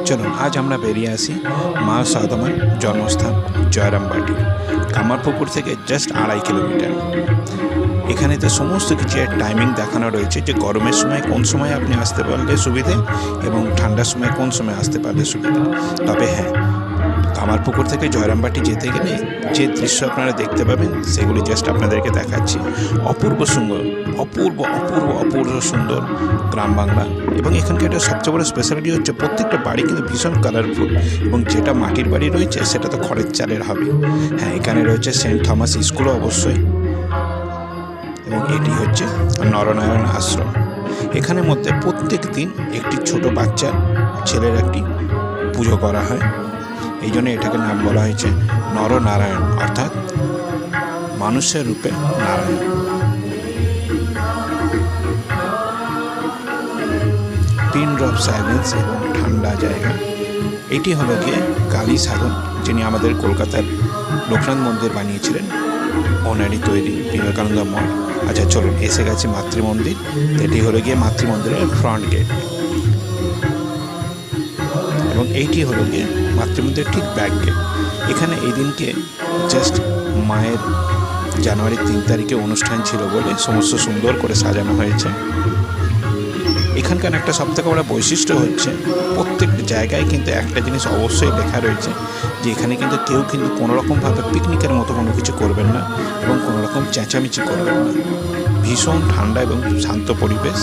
চলুন আজ আমরা বেরিয়ে আসি মা সারদামার জন্মস্থান জয়রামবাটি, কামারপুকুর থেকে জাস্ট 2.5 কিলোমিটার। এখানে তো সমস্ত কিছু টাইমিং দেখানো রয়েছে, যে গরমের সময় কোন সময় আপনি আসতে পারলে সুবিধে এবং ঠান্ডার সময় কোন সময় আসতে পারলে সুবিধে। তবে হ্যাঁ, কামারপুকুর থেকে জয়রামবাটি যেতে গেলে যে দৃশ্য আপনারা দেখতে পাবেন সেগুলি জাস্ট আপনাদেরকে দেখাচ্ছি। অপূর্ব সুন্দর, অপূর্ব অপূর্ব অপূর্ব সুন্দর গ্রাম বাংলা। এবং এখানকার একটা সবচেয়ে বড় স্পেশালিটি হচ্ছে প্রত্যেকটা বাড়ি কিন্তু ভীষণ কালারফুল, এবং যেটা মাটির বাড়ি রয়েছে সেটা তো খড়ের চালের হবে। হ্যাঁ, এখানে রয়েছে সেন্ট থমাস স্কুলও অবশ্যই, এবং এটি হচ্ছে নরনারায়ণ আশ্রম। এখানের মধ্যে প্রত্যেক দিন একটি ছোট বাচ্চা ছেলের একটি পুজো করা হয়, এই জন্য এটাকে নাম বলা হয়েছে নরনারায়ণ, অর্থাৎ মানুষের রূপে নারায়ণ। পিন ড্রপ সাইলেন্স এবং ঠান্ডা জায়গা। এটি হলো গিয়ে কালী সাধন, যিনি আমাদের কলকাতার লোকনাথ মন্দির বানিয়েছিলেন, ওনারই তৈরি বিবেকানন্দ মঠ। আচ্ছা চলুন, এসে গেছে মাতৃমন্দির। এটি হলো গিয়ে মাতৃমন্দিরের ফ্রন্ট গেট, এবং এইটি হলো গিয়ে মাতৃমন্দিরের ঠিক ব্যাক গেট। এখানে এই দিনকে জাস্ট মায়ের জানুয়ারি 3 তারিখে অনুষ্ঠান ছিল বলে সমস্ত সুন্দর করে সাজানো হয়েছে। এখানকার একটা সবথেকে বড় বৈশিষ্ট্য হচ্ছে প্রত্যেক জায়গায় কিন্তু একটা জিনিস অবশ্যই লেখা রয়েছে, যে এখানে কিন্তু কেউ কিন্তু কোনোরকমভাবে পিকনিকের মতো কোনো কিছু করবেন না এবং কোনোরকম চেঁচামেচি করবেন না। ভীষণ ঠান্ডা এবং শান্ত পরিবেশ।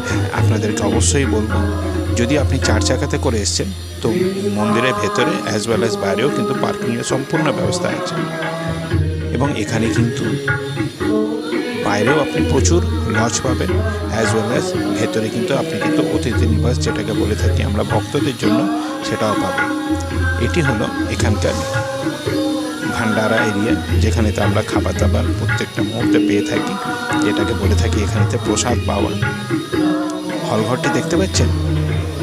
হ্যাঁ, আপনাদেরকে অবশ্যই বলবো, যদি আপনি 4 চাকাতে করে এসছেন তো মন্দিরের ভেতরে অ্যাজ ওয়েল অ্যাজ বাইরেও কিন্তু পার্কিংয়ের সম্পূর্ণ ব্যবস্থা আছে, এবং এখানে কিন্তু বাইরেও আপনি প্রচুর লজ পাবেন, অ্যাজ ওয়েল অ্যাজ ভেতরে কিন্তু আপনি কিন্তু অতিথি নিবাস যেটাকে বলে থাকি আমরা ভক্তদের জন্য, সেটাও পাবেন। এটি হলো এখানকার ভান্ডারা এরিয়া, যেখানেতে আমরা খাবার দাবার প্রত্যেকটা মুহূর্তে পেয়ে থাকি, যেটাকে বলে থাকি এখানেতে প্রসাদ পাওয়া। হলঘরটি দেখতে পাচ্ছেন,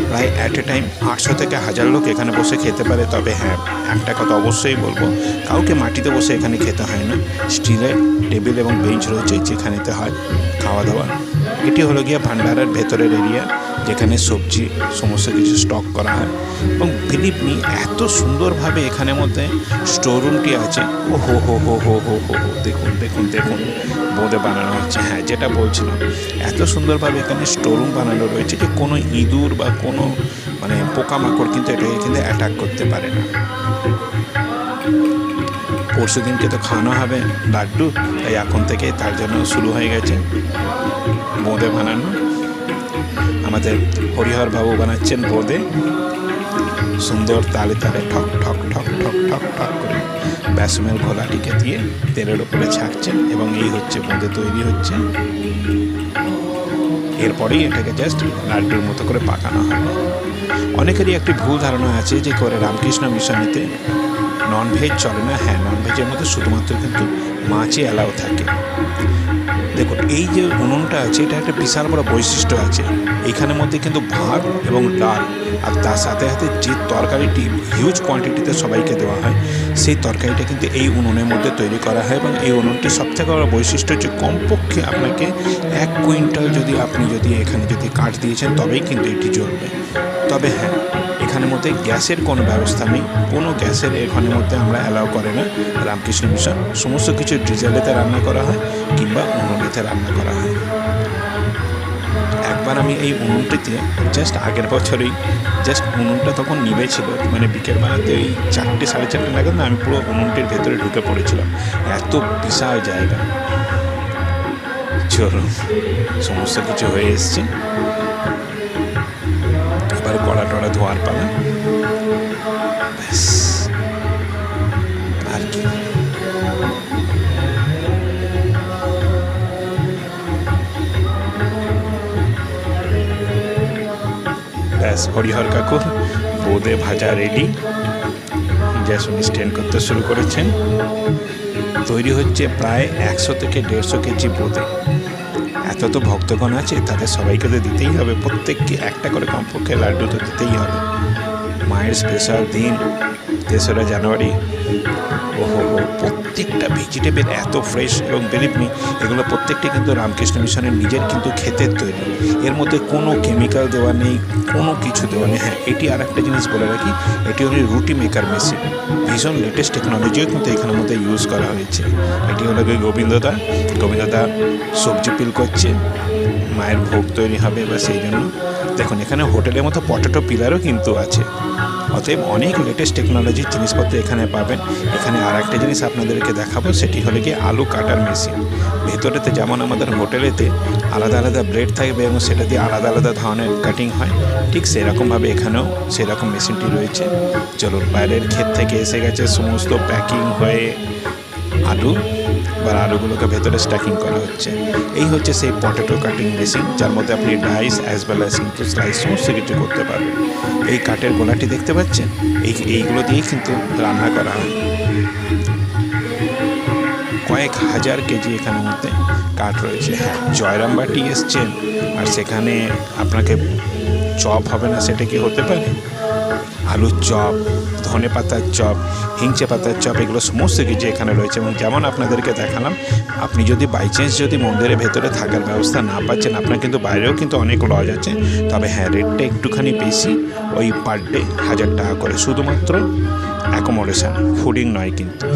প্রায় অ্যাট এ টাইম 800 থেকে 1000 লোক এখানে বসে খেতে পারে। তবে হ্যাঁ, একটা কথা অবশ্যই বলবো, কাউকে মাটিতে বসে এখানে খেতে হয় না। স্টিলের টেবিল এবং বেঞ্চ রয়েছে, যেখানেতে হয় খাওয়া দাওয়া। এটি হলো গিয়ে ভান্ডারার ভেতরের এরিয়া, যেখানে সবজি সমস্ত কিছু স্টক করা হয়। এবং বিলিভ মি, এত সুন্দরভাবে এখানের মধ্যে স্টোররুমটি আছে। ও হো হো হো হো হো হো হো দেখুন দেখুন দেখুন, বোঁদে বানানো হচ্ছে। হ্যাঁ, যেটা বলছিলাম, এত সুন্দরভাবে এখানে স্টোররুম বানানো রয়েছে যে কোনো ইঁদুর বা কোনো পোকামাকড় কিন্তু এটাকে কিন্তু অ্যাটাক করতে পারে না। পরশু দিনকে তো খাওয়ানো হবে লাড্ডু, তাই এখন থেকে তার জন্য শুরু হয়ে গেছে বোঁদে বানানো। আমাদের হরিহর বাবু বানাচ্ছেন বোঁদে, সুন্দর তালে তালে ঠক ঠক ঠক ঠক ঠক ঠক করে বেসমের ঘোলাটিকে দিয়ে তেলের ওপরে ছাঁকছেন, এবং এই হচ্ছে বোঁদে তৈরি হচ্ছে। এরপরেই এটাকে জাস্ট লাড্ডুর মতো করে পাকানো হবে। অনেকেরই একটি ভুল ধারণা আছে যে করে রামকৃষ্ণ মিশনেতে ননভেজ চলে না। হ্যাঁ, ননভেজের মধ্যে শুধুমাত্র কিন্তু মাছই অ্যালাউ থাকে। দেখুন, এই যে উনুনটা আছে, এটা একটা বিশাল বড় বৈশিষ্ট্য আছে। এইখানের মধ্যে কিন্তু ভাত এবং ডাল, আর তার সাথে সাথে যে তরকারিটি হিউজ কোয়ান্টিটিতে সবাইকে দেওয়া হয়, সেই তরকারিটা কিন্তু এই উনুনের মধ্যে তৈরি করা হয়। এবং এই উনুনটির সবথেকে বড় বৈশিষ্ট্য হচ্ছে কমপক্ষে আপনাকে 1 কুইন্টাল যদি এখানে কাঠ দিয়েছেন তবেই কিন্তু এটি জ্বলবে। তবে হ্যাঁ, এখানের মধ্যে গ্যাসের কোনো ব্যবস্থা নেই, কোনো গ্যাসের এখানের মধ্যে আমরা অ্যালাউ করে না রামকৃষ্ণ মিশন। সমস্ত কিছু ডিজেলেতে রান্না করা হয় কিংবা উনুনেতে রান্না করা হয়। একবার আমি এই উনুনটিতে জাস্ট আগের বছরই জাস্ট উনুনটা তখন নিভেছিল, বিকেলবেলাতে ওই 4টে 4:30 নাগাদ না, আমি পুরো উনুনটির ভেতরে ঢুকে পড়েছিলাম। এত বিশাল জায়গা। চলুন, সমস্ত কিছু হয়ে এসছে, এবার কড়া টড়া ধোয়ার পালা। ব্যাস, আর কি। ব্যাস, হরিহর কাকুর বোঁদে ভাজা রেডি। গ্যাস উনি স্ট্যান্ড করতে শুরু করেছেন। তৈরি হচ্ছে প্রায় 100 থেকে 150 কেজি বোঁদে। এত তো ভক্তগণ আছে, তাদের সবাইকে তো দিতেই হবে, প্রত্যেককে একটা করে কমপক্ষে লাড্ডু তো দিতেই হবে। মায়ের স্পেশাল দিন 3রা জানুয়ারি। ও হো হো, প্রত্যেকটা ভেজিটেবল এত ফ্রেশ এবং বিলিভ মি এগুলো প্রত্যেকটি কিন্তু রামকৃষ্ণ মিশনের নিজের কিন্তু ক্ষেতের তৈরি, এর মধ্যে কোনো কেমিক্যাল দেওয়া নেই, কোনো কিছু দেওয়া নেই। হ্যাঁ, এটি আর একটা জিনিস বলে রাখি, এটি হলো রুটি মেকার মেশিন, ভীষণ লেটেস্ট টেকনোলজিও কিন্তু এখানের মধ্যে ইউজ করা হয়েছে। এটি হলো গোবিন্দদা সবজি পিল করছে, মায়ের ভোগ তৈরি হবে বা সেই জন্য। দেখুন এখানে হোটেলের মতো পটেটো পিলারও কিন্তু আছে, অতএব অনেক লেটেস্ট টেকনোলজির জিনিসপত্র এখানে পাবেন। এখানে আর একটা জিনিস আপনাদেরকে দেখাবো, সেটি হলো কি আলু কাটার মেশিন। ভেতরেতে যেমন আমাদের হোটেলেতে আলাদা আলাদা ব্রেড থাকবে এবং সেটা দিয়ে আলাদা আলাদা ধরনের কাটিং হয়, ঠিক সেরকমভাবে এখানেও সেরকম মেশিনটি রয়েছে। চলুন, বাইরের ক্ষেত থেকে এসে গেছে সমস্ত প্যাকিং হয়ে আলু, বা আলুগুলোকে ভেতরে স্ট্যাকিং করা হচ্ছে। এই হচ্ছে সেই পটেটো কাটিং মেশিন, যার মধ্যে আপনি ডাইস অ্যাজ ওয়েল অ্যাজ কিন্তু স্লাইস সমস্ত কিছু করতে পারবেন। এই কাঠের গোলাটি দেখতে পাচ্ছেন, এইগুলো দিয়েই কিন্তু রান্না করা হয়। কয়েক হাজার কেজি এখানের মধ্যে কাঠ রয়েছে। হ্যাঁ, জয়রামবাটি এসছেন আর সেখানে আপনাকে চপ হবে না, সেটা কি হতে পারে? আলুর চপ, ধনে পাতার চপ, হিংচে পাতার চপ, এগুলো সমস্ত কিছু এখানে রয়েছে। এবং যেমন আপনাদেরকে দেখালাম, আপনি যদি বাই চান্স যদি মন্দিরের ভেতরে থাকার ব্যবস্থা না পাচ্ছেন, আপনার কিন্তু বাইরেও কিন্তু অনেক লজ আছে। তবে হ্যাঁ, রেটটা একটুখানি বেশি, ওই পার ডে 1000 টাকা করে, শুধুমাত্র অ্যাকোমোডেশন, ফুডিং নয় কিন্তু।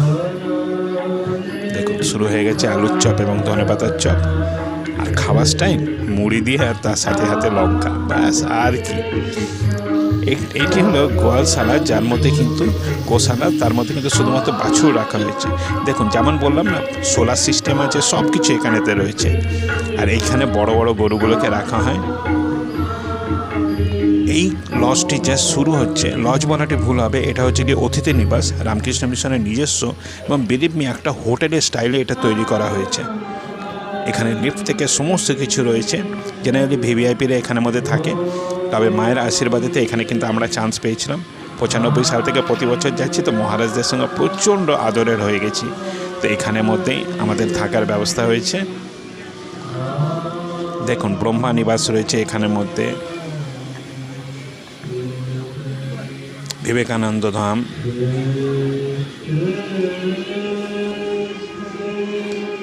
দেখুন শুরু হয়ে গেছে আলুর চপ এবং ধনে পাতার চপ, আর খাওয়ার টাইম মুড়ি দিয়ে আর তার সাথে সাথে লঙ্কা, ব্যাস আর কি। এইটি হলো গোয়ালশালা, যার মধ্যে কিন্তু গোশালা, তার মধ্যে কিন্তু শুধুমাত্র বাছুর রাখা হয়েছে। দেখুন যেমন বললাম না, সোলার সিস্টেম আছে, সব কিছু এখানেতে রয়েছে। আর এইখানে বড় বড় গরুগুলোকে রাখা হয়। এই লজটি যা শুরু হচ্ছে, লজ বলাটি ভুল হবে, এটা হচ্ছে কি অতিথি নিবাস, রামকৃষ্ণ মিশনের নিজস্ব, এবং বিলিভ মি একটা হোটেলের স্টাইলে এটা তৈরি করা হয়েছে। এখানে লিফট থেকে সমস্ত কিছু রয়েছে। জেনারেলি ভিভিআইপিরা এখানের মধ্যে থাকে, তবে মায়ের আশীর্বাদেতে এখানে কিন্তু আমরা চান্স পেয়েছিলাম। 95 সাল থেকে প্রতি বছর যাচ্ছি, তো মহারাজদের সঙ্গে প্রচণ্ড আদরের হয়ে গেছি। তো এখানের মধ্যেই আমাদের থাকার ব্যবস্থা হয়েছে। দেখুন ব্রহ্মা নিবাস রয়েছে এখানের মধ্যে, বিবেকানন্দ ধাম,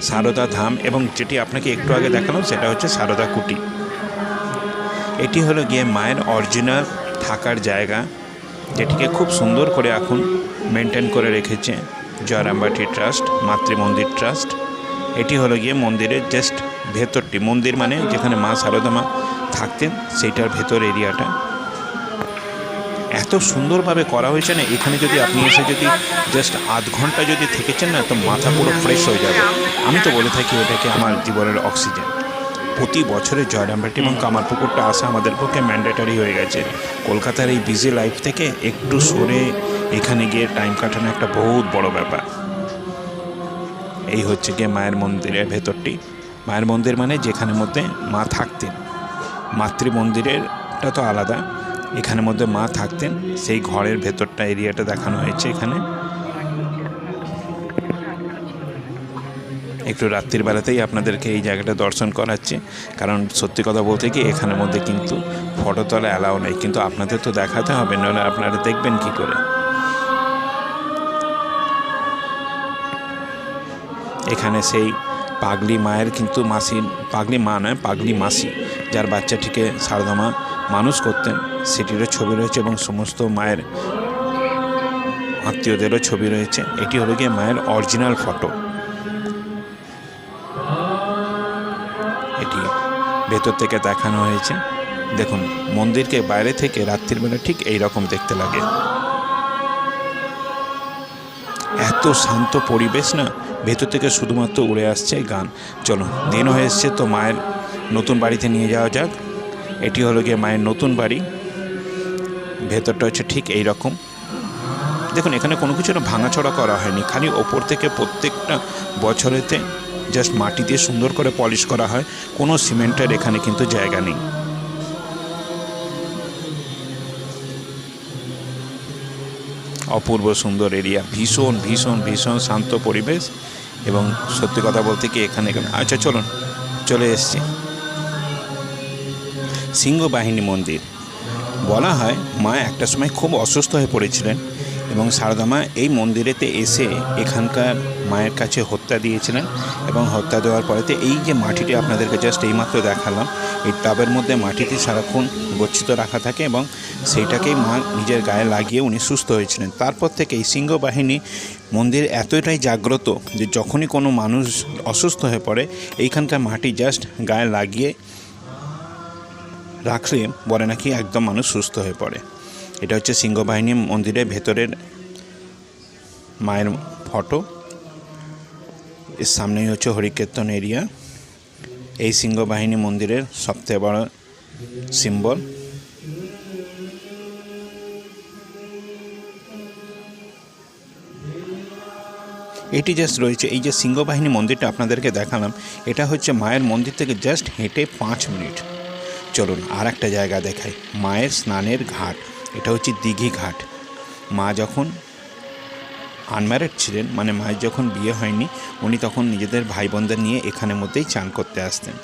সারদা ধাম, এবং যেটি আপনাকে একটু আগে দেখালাম সেটা হচ্ছে সারদা কুটি। এটি হলো গিয়ে মায়ের অরিজিনাল থাকার জায়গা, যেটিকে খুব সুন্দর করে এখন মেনটেন করে রেখেছে জয়রামবাটি ট্রাস্ট, মাতৃমন্দির ট্রাস্ট। এটি হলো গিয়ে মন্দিরের জাস্ট ভেতরটি, মন্দির মানে যেখানে মা সারদা মা থাকতেন সেইটার ভেতর এরিয়াটা এত সুন্দরভাবে করা হয়েছে না। এখানে যদি আপনি এসে যদি জাস্ট আধ ঘন্টা যদি থেকেছেন না, তো মাথা পুরো ফ্রেশ হয়ে যাবে। আমি তো বলে থাকি এটাকে আমার জীবনের অক্সিজেন। প্রতি বছরে জয়রামবাটি এবং কামারপুকুরটা আসা আমাদের পক্ষে ম্যান্ডেটারি হয়ে গেছে। কলকাতার এই বিজি লাইফ থেকে একটু সরে এখানে গিয়ে টাইম কাটানো একটা বহুত বড় ব্যাপার। এই হচ্ছে গিয়ে মায়ের মন্দিরের ভেতরটি। মায়ের মন্দির মানে যেখানের মধ্যে মা থাকতেন, মাতৃমন্দিরেরটা তো আলাদা, এখানের মধ্যে মা থাকতেন, সেই ঘরের ভেতরটা এরিয়াটা দেখানো হয়েছে এখানে। একটু রাত্রির বেলাতেই আপনাদেরকে এই জায়গাটা দর্শন করাচ্ছি, কারণ সত্যি কথা বলতে কি এখানের মধ্যে কিন্তু ফটো তোলা অ্যালাউ নেই, কিন্তু আপনাদের তো দেখাতে হবে, নাহলে আপনারা দেখবেন কি করে। এখানে সেই পাগলি মায়ের কিন্তু মাসি, পাগলি মা নয় পাগলি মাসি, যার বাচ্চাটিকে সারদা মা মানুষ করতেন, সেটিরও ছবি রয়েছে এবং সমস্ত মায়ের আত্মীয়দেরও ছবি রয়েছে। এটি হলো গিয়ে মায়ের অরিজিনাল ফটো। এটি ভেতর থেকে দেখানো হয়েছে। দেখুন মন্দিরকে বাইরে থেকে রাত্রিবেলা ঠিক এই রকম দেখতে লাগে, এত শান্ত পরিবেশ না, ভেতর থেকে শুধুমাত্র উড়ে আসছে গান। চলো দিন হয়ে এসছে, তো মায়ের নতুন বাড়িতে নিয়ে যাওয়া যাক। এটি হলো গিয়ে মায়ের নতুন বাড়ি, ভেতরটা হচ্ছে ঠিক এই রকম। দেখুন এখানে কোনো কিছু না ভাঙাচড়া করা হয়নি, খালি ওপর থেকে প্রত্যেকটা বছরেতে জাস্ট মাটি দিয়ে সুন্দর করে পলিশ করা হয়, কোনো সিমেন্টের এখানে কিন্তু জায়গা নেই। অপূর্ব সুন্দর এরিয়া, ভীষণ ভীষণ ভীষণ শান্ত পরিবেশ। এবং সত্যি কথা বলতে কি এখানে আচ্ছা চলুন, চলে এসছি সিংহবাহিনী মন্দির। বলা হয় মা একটা সময় খুব অসুস্থ হয়ে পড়েছিলেন এবং সারদা মা এই মন্দিরেতে এসে এখানকার মায়ের কাছে হত্যা দিয়েছিলেন এবং হত্যা দেওয়ার পরেতে এই যে মাটিটি আপনাদেরকে জাস্ট এইমাত্র দেখালাম, এই টাবের মধ্যে মাটিটি সারাক্ষণ গচ্ছিত রাখা থাকে এবং সেইটাকেই মা নিজের গায়ে লাগিয়ে উনি সুস্থ হয়েছিলেন। তারপর থেকে এই সিংহবাহিনী মন্দির এতটাই জাগ্রত যে যখনই কোনো মানুষ অসুস্থ হয়ে পড়ে এইখানকার মাটি জাস্ট গায়ে লাগিয়ে রাখলে বলে নাকি একদম মানুষ সুস্থ হয়ে পড়ে। এটা হচ্ছে সিংহবাহিনী মন্দিরের ভেতরের মায়ের ফটো। এর সামনেই হচ্ছে হরিকীর্তন এরিয়া। এই সিংহবাহিনী মন্দিরের সবথেকে বড় সিম্বল। এটি জাস্ট রয়েছে, এই যে সিংহবাহিনী মন্দিরটা আপনাদেরকে দেখালাম, এটা হচ্ছে মায়ের মন্দির থেকে জাস্ট হেঁটে 5 মিনিট। চলুন আর একটা জায়গা দেখাই, মায়ের স্নানের ঘাট। এটা হচ্ছে দিঘি ঘাট। মা যখন আনম্যারিড ছিলেন, মানে মায়ের যখন বিয়ে হয়নি, উনি তখন নিজেদের ভাই বোনদের নিয়ে এখানের মধ্যেই চান করতে আসতেন।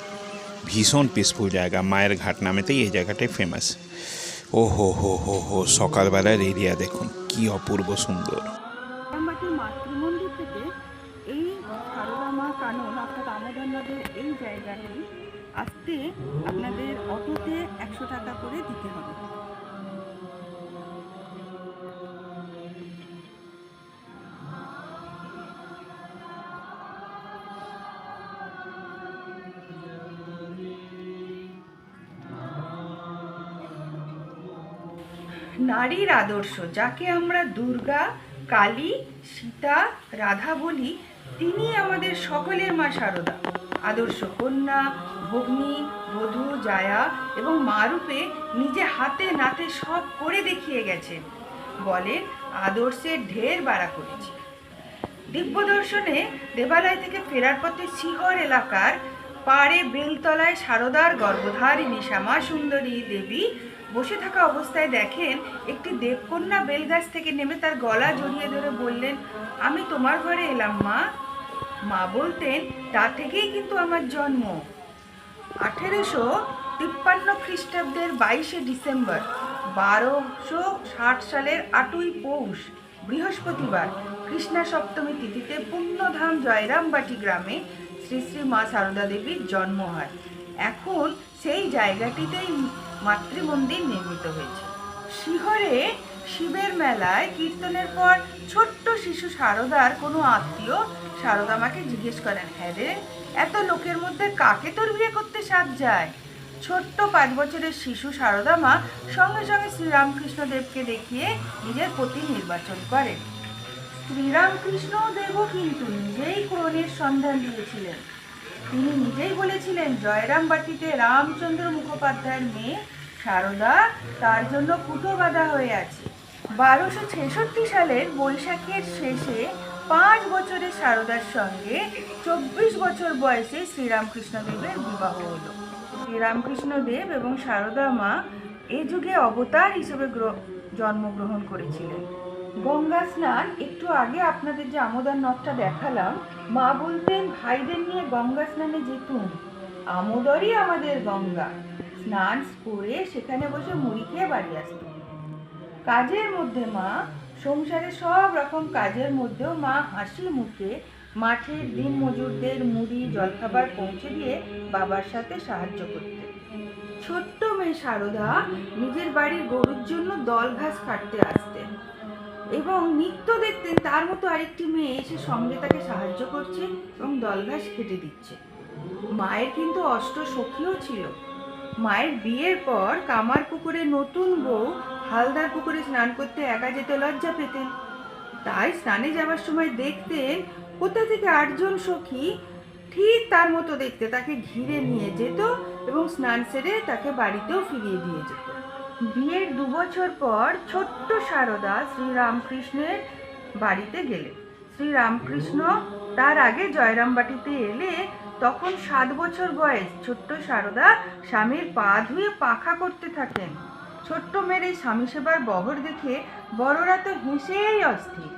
ভীষণ পিসফুল জায়গা, মায়ের ঘাট নামেতেই এই জায়গাটাই ফেমাস। ও হো হো হো হো, সকালবেলার এরিয়া দেখুন কি অপূর্ব সুন্দর। মাতৃমন্দির থেকে এই সারদা মা কানন অর্থাৎ দামোদর নদের এই জায়গাটি আসতে আপনাদের অটোতে 100 টাকা করে দিতে হবে। নারীর আদর্শ, যাকে আমরা দুর্গা, কালী, সীতা, রাধা বলি, তিনি আমাদের সকলের মা শারদা। আদর্শ কন্যা, ভগ্নী, বধূ, জায়া এবং মা রূপে নিজে হাতে নাতে সব করে দেখিয়ে গেছেন। বলে আদর্শের ঢের বাড়া করেছে। দিব্য দর্শনে দেবালয় থেকে ফেরার পথে শিহর এলাকার পাড়ে বেলতলায় শারদার গর্ভধারিণী শ্যামা সুন্দরী দেবী বসে থাকা অবস্থায় দেখেন একটি দেবকন্যা বেলগাছ থেকে নেমে তার গলা জড়িয়ে ধরে বললেন, আমি তোমার ঘরে এলাম মা। মা বলতেন, তা থেকেই কিন্তু আমার জন্ম। 1853 খ্রিস্টাব্দের 22শে ডিসেম্বর 1260 সালের 8ই পৌষ বৃহস্পতিবার কৃষ্ণা সপ্তমী তিথিতে পুণ্যধাম জয়রামবাটি গ্রামে শ্রী শ্রী মা সারদা দেবীর জন্ম হয়। এখন সেই জায়গাটিতেই মাতৃমন্দির নির্মিত হয়েছে। শিহরে শিবের মেলায় কীর্তনের পর ছোট্ট শিশু সারদার কোনো আত্মীয় সারদা মাকে জিজ্ঞেস করেন, হ্যাঁ রে, এত লোকের মধ্যে কাকে তোর বিয়ে করতে সাধ যায়? ছোট্ট 5 বছরের শিশু সারদা মা সঙ্গে সঙ্গে শ্রীরামকৃষ্ণ দেবকে দেখিয়ে নিজের পতি নির্বাচন করেন। শ্রীরামকৃষ্ণ দেবও কিন্তু নিজেই ক্রোনের সন্ধান দিয়েছিলেন। তিনি নিজেই বলেছিলেন, জয়রামবাটিতে রামচন্দ্র মুখোপাধ্যায়ের মেয়ে সারদা তার জন্য কুটো বাঁধা হয়ে আছে। 1266 সালের বৈশাখের শেষে 5 বছরের সারদার সঙ্গে 24 বছর বয়সে শ্রীরামকৃষ্ণ দেবের বিবাহ হলো। শ্রীরামকৃষ্ণ দেব এবং সারদা মা এ যুগে অবতার হিসেবে জন্মগ্রহণ করেছিলেন। গঙ্গা স্নান, একটু আগে আপনাদের যে আমোদার নদটা দেখালাম, মা বলতেন ভাইদের নিয়ে গঙ্গা স্নানে যেতুম, আমোদরই আমাদের গঙ্গা। স্নান করে সেখানে বসে মুড়ি খেয়ে বাড়ি আসতুম। কাজের মধ্যে মা, সংসারে সব রকম কাজের মধ্যেও মা হাসি মুখে মাঠের দিন মজুরদের মুড়ি জলখাবার পৌঁছে দিয়ে বাবার সাথে সাহায্য করতেন। ছোট্ট মেয়ে সারদা নিজের বাড়ির গরুর জন্য দল ঘাস কাটতে আসতেন এবং নিত্য দেখতেন তার মতো আরেকটি মেয়ে এসে সঙ্গে তাকে সাহায্য করছে এবং দল ঘাস কেটে দিচ্ছে। মায়ের কিন্তু অষ্ট সখীও ছিল। মায়ের বিয়ের পর কামার পুকুরে নতুন বউ হালদার পুকুরে স্নান করতে একা যেতে লজ্জা পেতেন। তাই স্নানে যাওয়ার সময় দেখতেন কোথা থেকে 8 জন সখী ঠিক তার মতো দেখতে তাকে ঘিরে নিয়ে যেত এবং স্নান সেরে তাকে বাড়িতেও ফিরিয়ে দিয়ে যেত। বিয়ের 2 বছর পর ছোট্ট সারদা শ্রীরামকৃষ্ণের বাড়িতে গেলেন। শ্রীরামকৃষ্ণ তার আগে জয়রামবাটিতে এলে তখন 7 বছর বয়স ছোট্ট সারদা স্বামীর পা ধুয়ে পাখা করতে থাকেন। ছোট্ট মেয়ের এই স্বামী সেবার বহর দেখে বড়রা তো হেসেই অস্থির।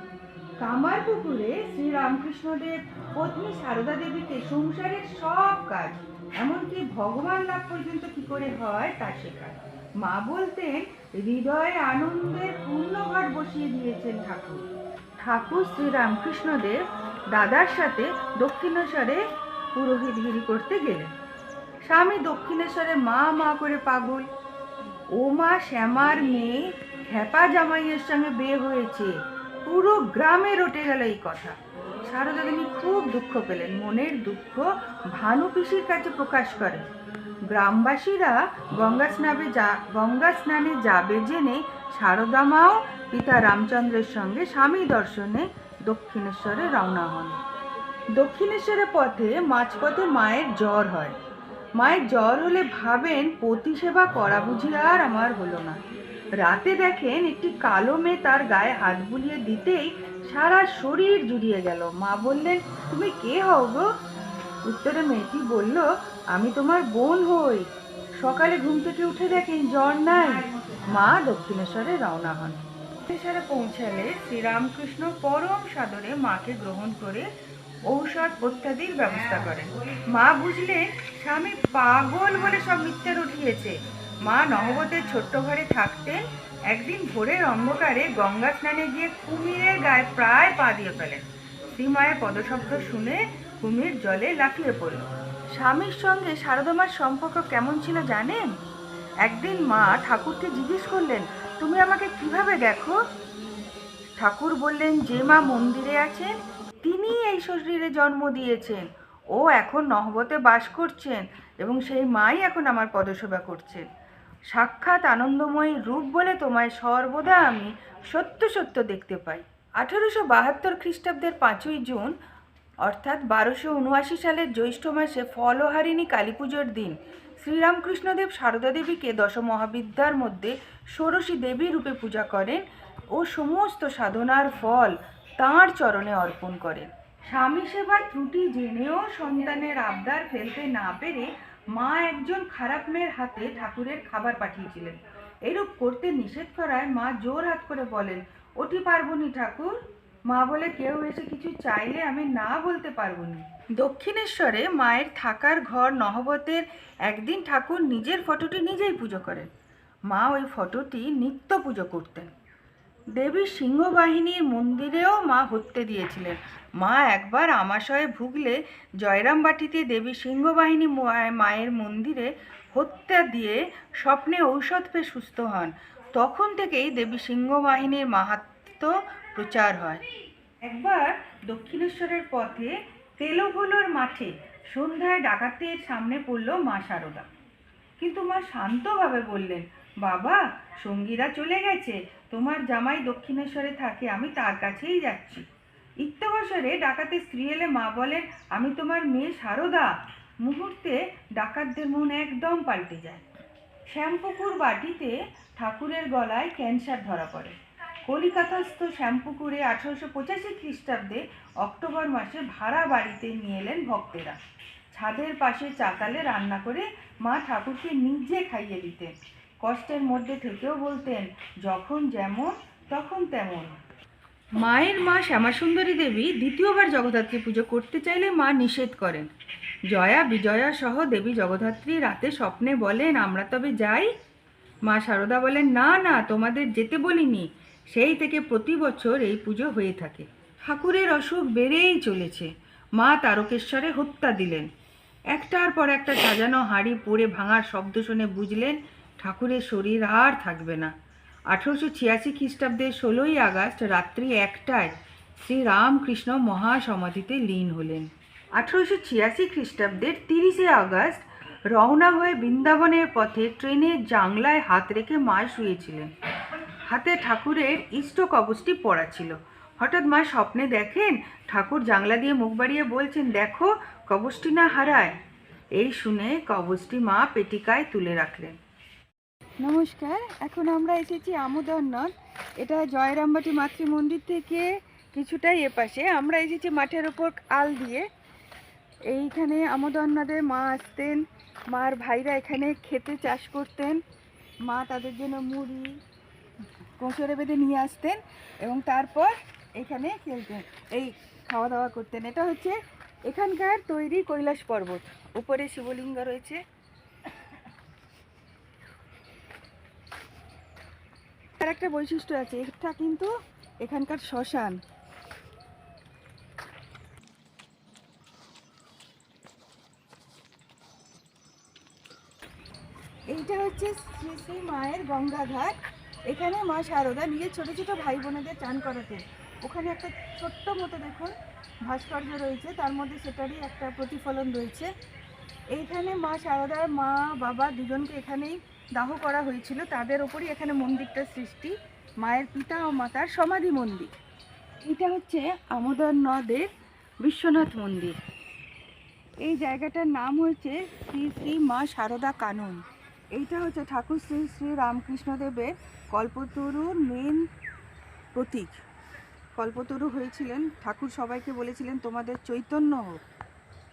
কামার পুকুরে শ্রীরামকৃষ্ণদেব পত্নী সারদা দেবীকে সংসারের সব কাজ, এমনকি ভগবান লাভ পর্যন্ত কি করে হয় তা শেখায়। মা বলতেন হৃদয়ে আনন্দের পূর্ণঘট বসিয়ে দিয়েছেন ঠাকুর। ঠাকুর শ্রীরামকৃষ্ণদেব দাদার সাথে দক্ষিণেশ্বরে পুরোহিতগিরি করতে গেলেন। স্বামী দক্ষিণেশ্বরে মা মা করে পাগল। ও মা শ্যামার মেয়ে খ্যাপা জামাইয়ের সঙ্গে বিয়ে হয়েছে, পুরো গ্রামে রটে গেল এই কথা। সারদা দেবী খুব দুঃখ পেলেন, মনের দুঃখ ভানু পিসির কাছে প্রকাশ করেন। গ্রামবাসীরা গঙ্গা স্নানে যাবে জেনে সারদা মাও পিতা রামচন্দ্রের সঙ্গে স্বামী দর্শনে দক্ষিণেশ্বরে রওনা হন। দক্ষিণেশ্বরের পথে মাঝপথে মায়ের জ্বর হয়। মায়ের জ্বর হলে ভাবেন পতি সেবা করা বুঝি আর আমার হলো না। রাতে দেখেন একটি কালো মেয়ে তার গায়ে হাত বুলিয়ে দিতেই সারা শরীর জুড়িয়ে গেল। মা বললেন, তুমি কে হও গো? উত্তরে মেয়েটি বলল, আমি তোমার বোন হই। সকালে ঘুম থেকে উঠে দেখেন জ্বর নাই। মা দক্ষিণেশ্বরে রওনা হন। দক্ষিণেশ্বরে পৌঁছালে শ্রীরামকৃষ্ণ পরম সাদরে মাকে গ্রহণ করে ঔষধ প্রত্যাদির ব্যবস্থা করেন। মা বুঝলেন স্বামী পাগল বলে সব মিথ্যে রটিয়েছে। মা নহবতের ছোট্ট ঘরে থাকতেন। একদিন ভোরের অন্ধকারে গঙ্গা স্নানে গিয়ে কুমিরের গায়ে প্রায় পা দিয়ে ফেলেন। শ্রীমায়ের পদশব্দ শুনে কুমির জলে লাফিয়ে পড়ল। স্বামীর সঙ্গে সারদা মার সম্পর্ক কেমন ছিল জানেন? একদিন মা ঠাকুরকে জিজ্ঞেস করলেন, তুমি আমাকে কিভাবে দেখো? ঠাকুর বললেন, যে মা মন্দিরে আছেন তিনি এই শরীরে জন্ম দিয়েছেন। ও এখন নহবতে বাস করছেন এবং সেই মাই এখন আমার পদসেবা করছেন। সাক্ষাৎ আনন্দময়ী রূপ বলে তোমায় সর্বদা আমি সত্য সত্য দেখতে পাই। 1872 খ্রিস্টাব্দের 5ই জুন অর্থাৎ 1279 সালের জ্যৈষ্ঠ মাসে ফলহারিণী কালী পুজোর দিন শ্রীরামকৃষ্ণদেব সারদা দেবীকে দশমহাবিদ্যার মধ্যে ষোড়শী দেবী রূপে পূজা করেন ও সমস্ত সাধনার ফল তাঁর চরণে অর্পণ করেন। স্বামী সেবার ত্রুটি জেনেও সন্তানের আবদার ফেলতে না পেরে মা একজন খারাপ মেয়ের হাতে ঠাকুরের খাবার পাঠিয়েছিলেন। এরূপ করতে নিষেধ করায় মা জোর হাত করে বলেন, ওটি পারবনি ঠাকুর। মা বলে, কেউ এসে কিছু চাইলে আমি না বলতে পারবনি। দক্ষিণেশ্বরে মায়ের থাকার ঘর নহবতের একদিন ঠাকুর নিজের ফটোটি নিজেই পুজো করেন। মা ওই ফটোটি নিত্য পুজো করতেন। দেবী সিংহবাহিনীর মন্দিরেও মা হত্যে দিয়েছিলেন। মা একবার আমাশয়ে ভুগলে জয়রামবাটিতে দেবী সিংহবাহিনী মায়ের মন্দিরে হত্যা দিয়ে স্বপ্নে ঔষধ পেয়ে সুস্থ হন। তখন থেকেই দেবী সিংহবাহিনীর মাহাত্ম্য প্রচার হয়। একবার দক্ষিণেশ্বরের পথে তেলভোলোর মাঠে সন্ধ্যায় ডাকাতের সামনে পড়ল মা সারদা। কিন্তু মা শান্তভাবে বললেন, বাবা, সঙ্গীরা চলে গেছে, তোমার জামাই দক্ষিণেশ্বরে থাকে, আমি তার কাছেই যাচ্ছি। ইত্যবসরে ডাকাতের স্ত্রী এলে মা বলেন, আমি তোমার মেয়ে সারদা। মুহূর্তে ডাকাতদের মন একদম পাল্টে যায়। শ্যামপুকুর বাটিতে ঠাকুরের গলায় ক্যান্সার ধরা পড়ে। কলিকাতাস্থ শ্যামপুকুরে 1885 খ্রিস্টাব্দে অক্টোবর মাসে ভাড়া বাড়িতে নিয়ে এলেন ভক্তেরা। ছাদের পাশে চাতালে রান্না করে মা ঠাকুরকে নিজে খাইয়ে দিতেন। কষ্টের মধ্যে থেকেও বলতেন, যখন যেমন তখন তেমন। মায়ের মা শ্যামাসুন্দরী দেবী দ্বিতীয়বার জগদ্ধাত্রী পুজো করতে চাইলে মা নিষেধ করেন। জয়া বিজয়া সহ দেবী জগদ্ধাত্রী রাতে স্বপ্নে বলেন, আমরা তবে যাই? মা সারদা বলেন, না না, তোমাদের যেতে বলিনি। সেই থেকে প্রতি বছর এই পুজো হয়ে থাকে। ঠাকুরের অসুখ বেড়েই চলেছে। মা তারকেশ্বরে হত্যা দিলেন। একটার পর একটা সাজানো হাঁড়ি পড়ে ভাঙার শব্দ শুনে বুঝলেন ঠাকুরের শরীর আর থাকবে না। 1886 খ্রিস্টাব্দের 16ই আগস্ট রাত্রি 1টায় শ্রীরামকৃষ্ণ মহাসমাধিতে লীন হলেন। 1886 খ্রিস্টাব্দের 30শে আগস্ট রওনা হয়ে বৃন্দাবনের পথে ট্রেনের জানলায় হাত রেখে মা শুয়েছিলেন। হাতে ঠাকুরের ইষ্ট কবচটি পড়া ছিল। হঠাৎ মা স্বপ্নে দেখেন ঠাকুর জানলা দিয়ে মুখ বাড়িয়ে বলছেন, দেখো কবচটি না হারায়। এই শুনে কবচটি মা পেটিকায় তুলে রাখলেন। নমস্কার, এখন আমরা এসেছি আমোদনন। এটা জয়রামবাটি মাতৃ মন্দির থেকে কিছুটাই এপাশে। আমরা এসেছি মাঠের ওপর আল দিয়ে। এইখানে আমোদননাথে মা আসতেন, মার ভাইরা এখানে খেতে চাষ করতেন। মা তাদের জন্য মুড়ি কোঁচড়ে বেঁধে নিয়ে আসতেন এবং তারপর এখানে খেলতেন, এই খাওয়া দাওয়া করতেন। এটা হচ্ছে এখানকার তৈরি কৈলাস পর্বত, উপরে শিবলিঙ্গ রয়েছে। আর একটা বৈশিষ্ট্য আছে, এটা কিন্তু এখানকার শ্মশান। এইটা হচ্ছে শ্রী শ্রী মায়ের গঙ্গাঘাট। এখানে মা শারদা নিজের ছোট ছোট ভাই বোনেদের চান করাতেন। ওখানে একটা ছোট্ট মতো দেখুন ভাস্কর্য রয়েছে, তার মধ্যে সেটারই একটা প্রতিফলন রয়েছে। এইখানে মা শারদার মা বাবা দুজনকে এখানেই দাহ করা হয়েছিল, তাদের ওপরই এখানে মন্দিরটার সৃষ্টি, মায়ের পিতা ও মাতার সমাধি মন্দির। এটা হচ্ছে আমোদর নদের বিশ্বনাথ মন্দির। এই জায়গাটার নাম হচ্ছে শ্রী শ্রী মা শারদা কানন। এইটা হচ্ছে ঠাকুর শ্রী শ্রী রামকৃষ্ণদেবের কল্পতরুর মেন প্রতীক। কল্পতরু হয়েছিলেন, ঠাকুর সবাইকে বলেছিলেন তোমাদের চৈতন্য হোক।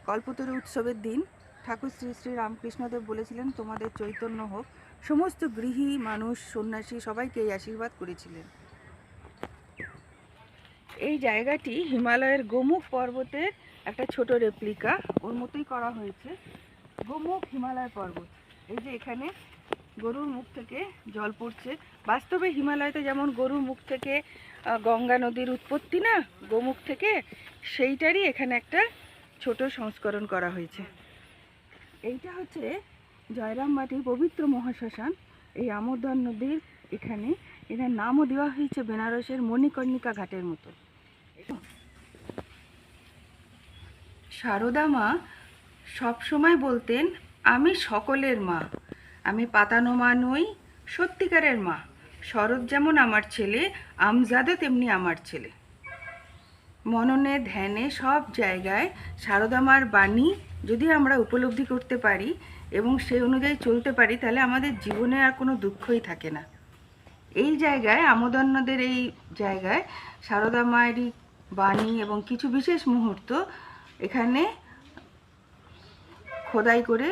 কল্পতরু উৎসবের দিন ঠাকুর শ্রী শ্রী রামকৃষ্ণদেব বলেছিলেন তোমাদের চৈতন্য হোক। সমস্ত গৃহী মানুষ, সন্ন্যাসী সবাইকে এই আশীর্বাদ করেছিলেন। এই জায়গাটি হিমালয়ের গোমুখ পর্বতের একটা ছোট রেপ্লিকা, ওর মতোই করা হয়েছে। গোমুখ হিমালয় পর্বত, এই যে এখানে গরুর মুখ থেকে জল পড়ছে। বাস্তবে হিমালয়তে যেমন গরুর মুখ থেকে গঙ্গা নদীর উৎপত্তি না, গোমুখ থেকে, সেইটারই এখানে একটা ছোট সংস্করণ করা হয়েছে। এইটা হচ্ছে জয়রামবাটির পবিত্র মহাশ্মশান। এই আমোদর নদীর এখানে এটার নামও দেওয়া হয়েছে বেনারসের মণিকর্ণিকা ঘাটের মতো। শারদা মা সবসময় বলতেন আমি সকলের মা, আমি পাতানো মা নই, সত্যিকারের মা। শরৎ যেমন আমার ছেলে, আমজাদও তেমনি আমার ছেলে। মননে ধ্যানে সব জায়গায় শারদা মার বাণী যদি আমরা উপলব্ধি করতে পারি এবং সেই অনুযায়ী চলতে পারি, তাহলে আমাদের জীবনে আর কোনো দুঃখই থাকে না। এই জায়গায় আমোদর নদের এই জায়গায় শারদা মায়েরই বাণী এবং কিছু বিশেষ মুহূর্ত এখানে খোদাই করে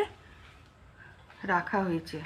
রাখা হয়েছে।